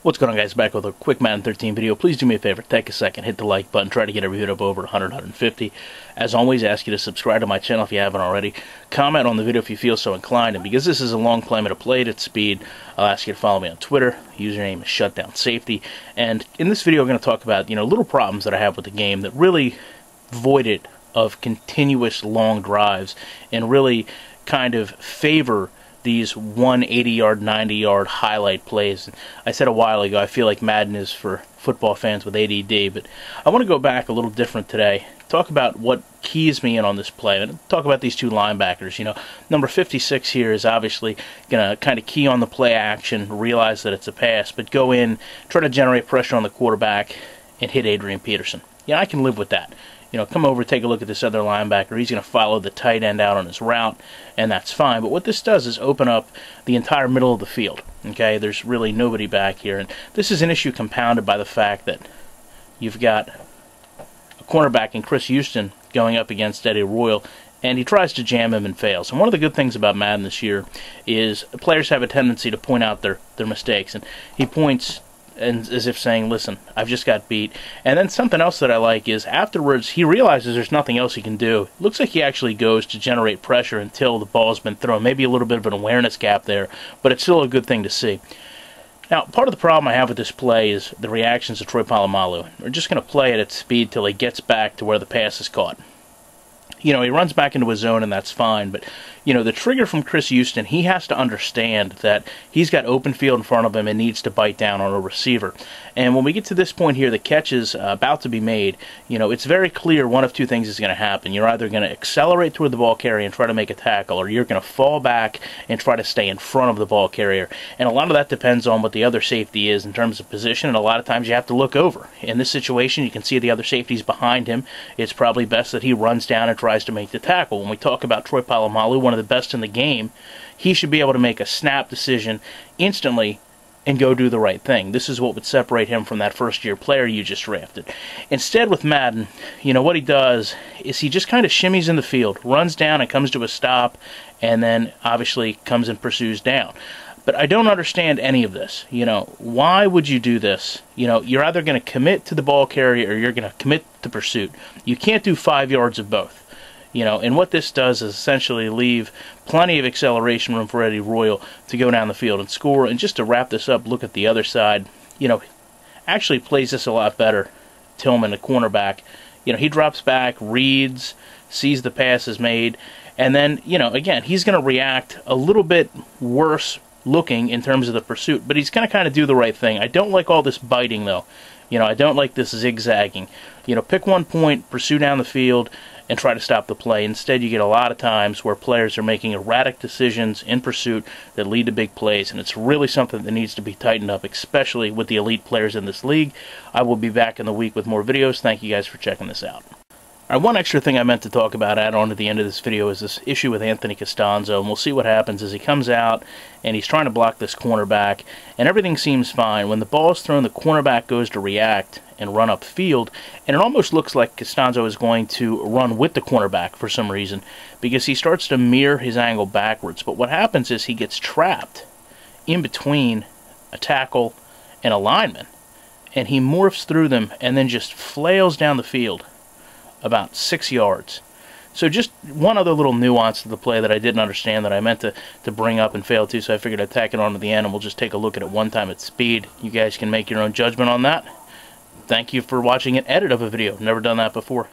What's going on, guys? Back with a quick Madden 13 video. Please do me a favor, take a second, hit the like button, try to get every video up over 100, 150. As always, I ask you to subscribe to my channel if you haven't already. Comment on the video if you feel so inclined, and because this is a long play, I'm going to play it at speed. I'll ask you to follow me on Twitter. Username is ShutdownSafety. And in this video, we're going to talk about, little problems that I have with the game that really void it of continuous long drives and really kind of favor these 180-yard, 90-yard highlight plays. I said a while ago, I feel like Madden is for football fans with ADD, but I want to go back a little different today. Talk about what keys me in on this play, and talk about these two linebackers. Number 56 here is obviously going to kind of key on the play action, realize that it's a pass, but go in, try to generate pressure on the quarterback, and hit Adrian Peterson. I can live with that. Come over, take a look at this other linebacker. He's going to follow the tight end out on his route, and that's fine. But what this does is open up the entire middle of the field. Okay, there's really nobody back here. And this is an issue compounded by the fact that you've got a cornerback in Chris Houston going up against Eddie Royal, and he tries to jam him and fails. And one of the good things about Madden this year is players have a tendency to point out their mistakes. And he points and as if saying, listen, I've just got beat. And then something else that I like is afterwards he realizes there's nothing else he can do. Looks like he actually goes to generate pressure until the ball's been thrown. Maybe a little bit of an awareness gap there, but it's still a good thing to see. Now, part of the problem I have with this play is the reactions of Troy Polamalu. We're just going to play it at speed till he gets back to where the pass is caught. He runs back into his zone, and that's fine. But, the trigger from Chris Houston, he has to understand that he's got open field in front of him and needs to bite down on a receiver. And when we get to this point here, the catch is about to be made. It's very clear one of two things is going to happen. You're either going to accelerate toward the ball carrier and try to make a tackle, or you're going to fall back and try to stay in front of the ball carrier. And a lot of that depends on what the other safety is in terms of position, and a lot of times you have to look over. In this situation, you can see the other safety's behind him. It's probably best that he runs down and tries to make the tackle. When we talk about Troy Polamalu, one of the best in the game, he should be able to make a snap decision instantly and go do the right thing. This is what would separate him from that first-year player you just drafted. Instead, with Madden, what he does is he just kind of shimmies in the field, runs down and comes to a stop, and then obviously comes and pursues down. But I don't understand any of this. Why would you do this? You're either going to commit to the ball carrier or you're going to commit to pursuit. You can't do 5 yards of both. And what this does is essentially leave plenty of acceleration room for Eddie Royal to go down the field and score. And just to wrap this up, look at the other side. Actually plays this a lot better. Tillman, the cornerback. He drops back, reads, sees the pass is made, and then, again, he's going to react a little bit worse looking in terms of the pursuit, but he's going to kind of do the right thing. I don't like all this biting, though. I don't like this zigzagging. Pick one point, pursue down the field, and try to stop the play. Instead, you get a lot of times where players are making erratic decisions in pursuit that lead to big plays, and it's really something that needs to be tightened up, especially with the elite players in this league. I will be back in the week with more videos. Thank you guys for checking this out. All right, one extra thing I meant to talk about, add on to the end of this video, is this issue with Anthony Costanzo, and we'll see what happens as he comes out and he's trying to block this cornerback, and everything seems fine. When the ball is thrown, the cornerback goes to react and run upfield, and it almost looks like Costanzo is going to run with the cornerback for some reason, because he starts to mirror his angle backwards. But what happens is he gets trapped in between a tackle and a lineman, and he morphs through them and then just flails down the field about 6 yards. So just one other little nuance to the play that I didn't understand that I meant to bring up and failed to, so I figured I'd tack it on to the end, and we'll just take a look at it one time at speed. You guys can make your own judgment on that. Thank you for watching an edit of a video. Never done that before.